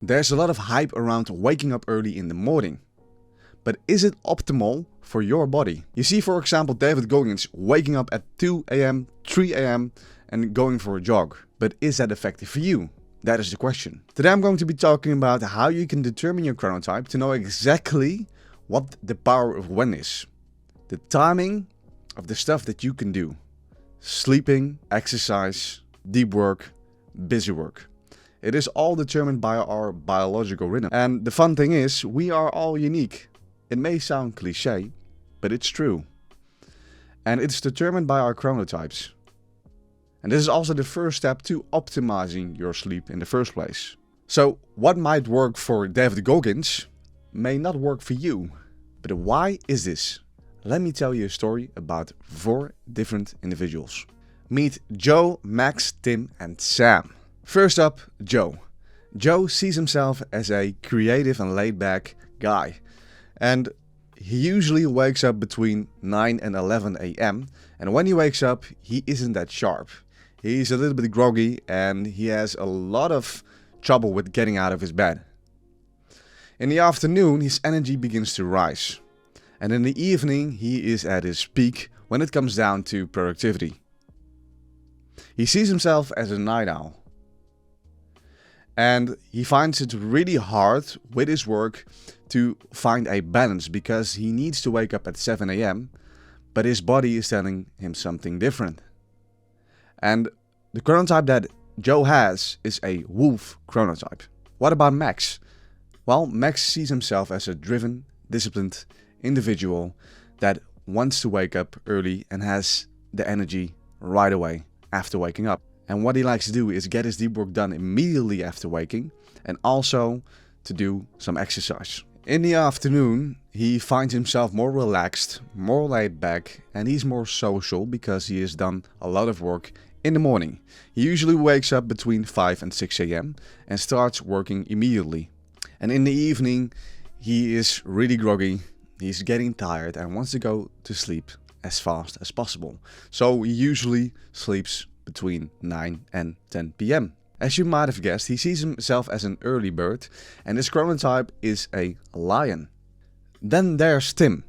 There's a lot of hype around waking up early in the morning. But is it optimal for your body? You see, for example, David Goggins waking up at 2 a.m., 3 a.m. and going for a jog. But is that effective for you? That is the question. Today I'm going to be talking about how you can determine your chronotype to know exactly what the power of when is. The timing of the stuff that you can do. Sleeping, exercise, deep work, busy work. It is all determined by our biological rhythm. And the fun thing is, we are all unique. It may sound cliche, but it's true. And it's determined by our chronotypes. And this is also the first step to optimizing your sleep in the first place. So what might work for David Goggins may not work for you. But why is this? Let me tell you a story about 4 different individuals. Meet Joe, Max, Tim and Sam. First up, Joe. Joe sees himself as a creative and laid-back guy. And he usually wakes up between 9 and 11 a.m. And when he wakes up, he isn't that sharp. He's a little bit groggy and he has a lot of trouble with getting out of his bed. In the afternoon, his energy begins to rise. And in the evening, he is at his peak when it comes down to productivity. He sees himself as a night owl. And he finds it really hard with his work to find a balance because he needs to wake up at 7 a.m. but his body is telling him something different. And the chronotype that Joe has is a wolf chronotype. What about Max? Well, Max sees himself as a driven, disciplined individual that wants to wake up early and has the energy right away after waking up. And what he likes to do is get his deep work done immediately after waking and also to do some exercise. In the afternoon, he finds himself more relaxed, more laid back, and he's more social because he has done a lot of work in the morning. He usually wakes up between 5 and 6 a.m. and starts working immediately. And in the evening, he is really groggy, he's getting tired and wants to go to sleep as fast as possible. So he usually sleeps between 9 and 10 p.m. As you might have guessed, he sees himself as an early bird and his chronotype is a lion. Then there's Tim.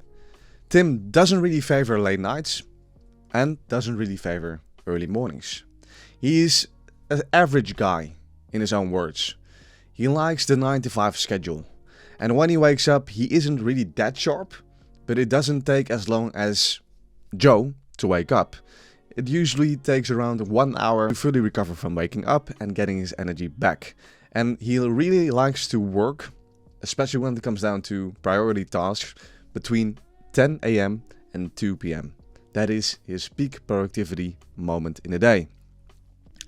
Tim doesn't really favor late nights and doesn't really favor early mornings. He's an average guy in his own words. He likes the 9 to 5 schedule. And when he wakes up, he isn't really that sharp, but it doesn't take as long as Joe to wake up. It usually takes around 1 hour to fully recover from waking up and getting his energy back. And he really likes to work, especially when it comes down to priority tasks, between 10 a.m. and 2 p.m. That is his peak productivity moment in the day.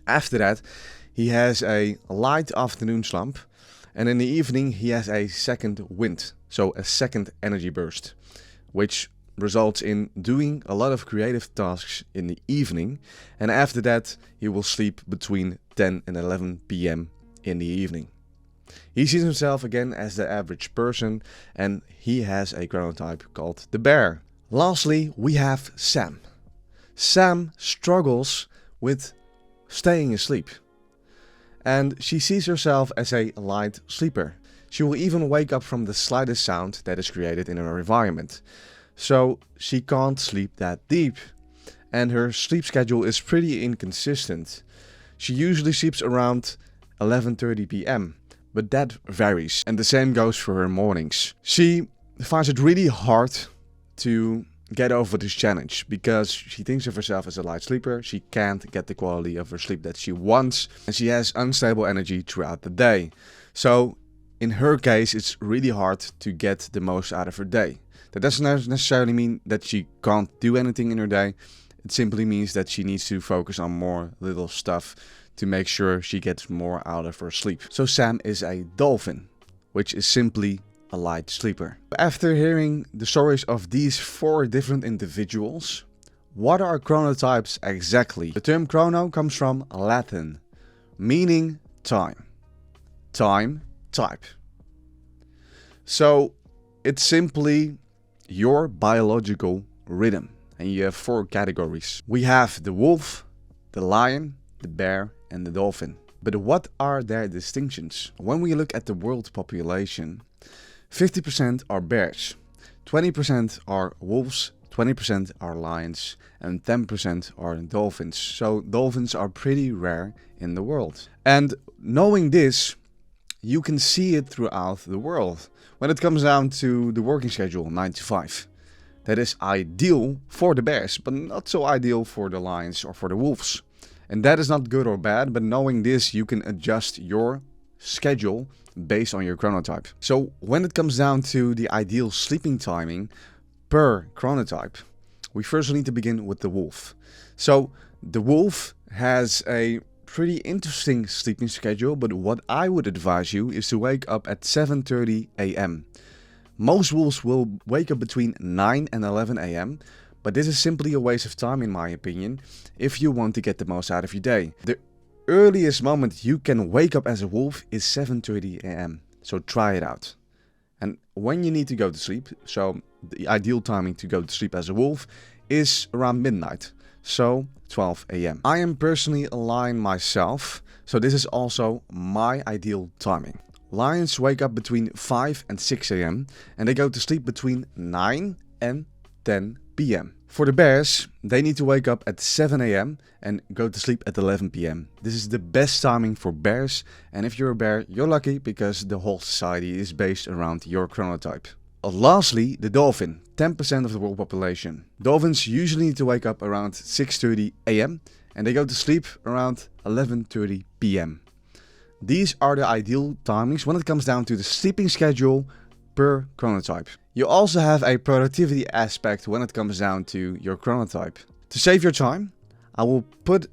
After that, he has a light afternoon slump, and in the evening he has a second wind, so a second energy burst, which results in doing a lot of creative tasks in the evening, and after that he will sleep between 10 and 11 p.m. in the evening. He sees himself again as the average person and he has a chronotype called the bear. Lastly, we have Sam. Sam struggles with staying asleep and she sees herself as a light sleeper. She will even wake up from the slightest sound that is created in her environment. So she can't sleep that deep and her sleep schedule is pretty inconsistent. She usually sleeps around 11:30 p.m. but that varies and the same goes for her mornings. She finds it really hard to get over this challenge because she thinks of herself as a light sleeper. She can't get the quality of her sleep that she wants and she has unstable energy throughout the day. So in her case, it's really hard to get the most out of her day. That doesn't necessarily mean that she can't do anything in her day. It simply means that she needs to focus on more little stuff to make sure she gets more out of her sleep. So Sam is a dolphin, which is simply a light sleeper. After hearing the stories of these 4 different individuals, what are chronotypes exactly? The term chrono comes from Latin, meaning time. Time, type. So it's simply your biological rhythm, and you have 4 categories. We have the wolf, the lion, the bear and the dolphin. But what are their distinctions? When we look at the world population, 50% are bears, 20% are wolves, 20% are lions, and 10% are dolphins. So dolphins are pretty rare in the world. And knowing this, you can see it throughout the world. When it comes down to the working schedule, 9 to 5. That is ideal for the bears, but not so ideal for the lions or for the wolves. And that is not good or bad, but knowing this, you can adjust your schedule based on your chronotype. So when it comes down to the ideal sleeping timing per chronotype, we first need to begin with the wolf. So the wolf has a pretty interesting sleeping schedule, but what I would advise you is to wake up at 7:30 a.m. Most wolves will wake up between 9 and 11 a.m., but this is simply a waste of time in my opinion if you want to get the most out of your day. The earliest moment you can wake up as a wolf is 7:30 a.m. So try it out. And when you need to go to sleep, so the ideal timing to go to sleep as a wolf is around midnight. So 12 a.m. I am personally a lion myself, so this is also my ideal timing. Lions wake up between 5 and 6 a.m. and they go to sleep between 9 and 10 p.m. For the bears, they need to wake up at 7 a.m. and go to sleep at 11 p.m. This is the best timing for bears, and if you're a bear, you're lucky because the whole society is based around your chronotype. Lastly, the dolphin, 10% of the world population. Dolphins usually need to wake up around 6:30 a.m. and they go to sleep around 11:30 p.m. These are the ideal timings when it comes down to the sleeping schedule per chronotype. You also have a productivity aspect when it comes down to your chronotype. To save your time, I will put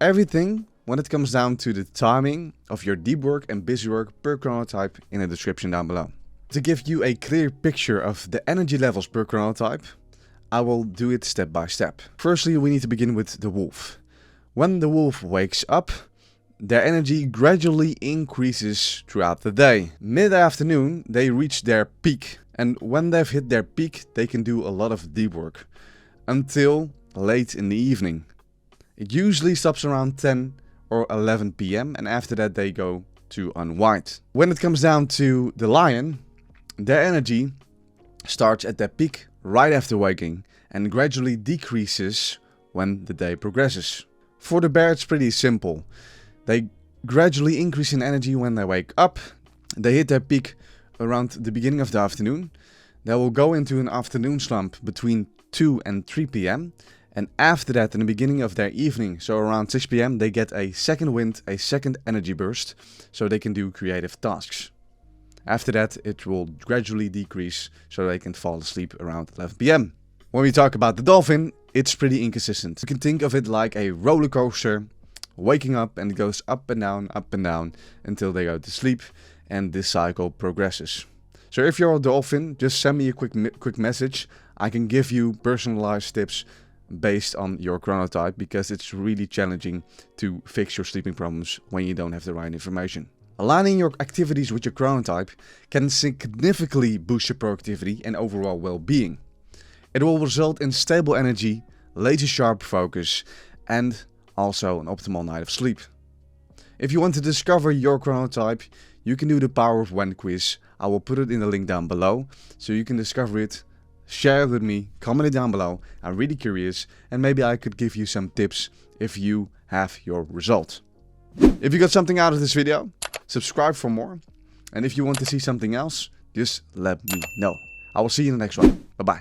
everything when it comes down to the timing of your deep work and busy work per chronotype in the description down below. To give you a clear picture of the energy levels per chronotype, I will do it step by step. Firstly, we need to begin with the wolf. When the wolf wakes up, their energy gradually increases throughout the day. Mid-afternoon, they reach their peak. And when they've hit their peak, they can do a lot of deep work until late in the evening. It usually stops around 10 or 11 p.m. and after that they go to unwind. When it comes down to the lion, their energy starts at their peak right after waking and gradually decreases when the day progresses. For the bear, it's pretty simple. They gradually increase in energy when they wake up. They hit their peak around the beginning of the afternoon. They will go into an afternoon slump between 2 and 3 p.m. And after that, in the beginning of their evening, so around 6 p.m, they get a second wind, a second energy burst, so they can do creative tasks. After that, it will gradually decrease, so they can fall asleep around 11 p.m. When we talk about the dolphin, it's pretty inconsistent. You can think of it like a roller coaster, waking up and it goes up and down until they go to sleep, and this cycle progresses. So if you're a dolphin, just send me a quick message. I can give you personalized tips based on your chronotype because it's really challenging to fix your sleeping problems when you don't have the right information. Aligning your activities with your chronotype can significantly boost your productivity and overall well-being. It will result in stable energy, laser-sharp focus, and also an optimal night of sleep. If you want to discover your chronotype, you can do the Power of When quiz. I will put it in the link down below so you can discover it. Share it with me, comment it down below. I'm really curious and maybe I could give you some tips if you have your result. If you got something out of this video, subscribe for more. And if you want to see something else, just let me know. I will see you in the next one. Bye bye.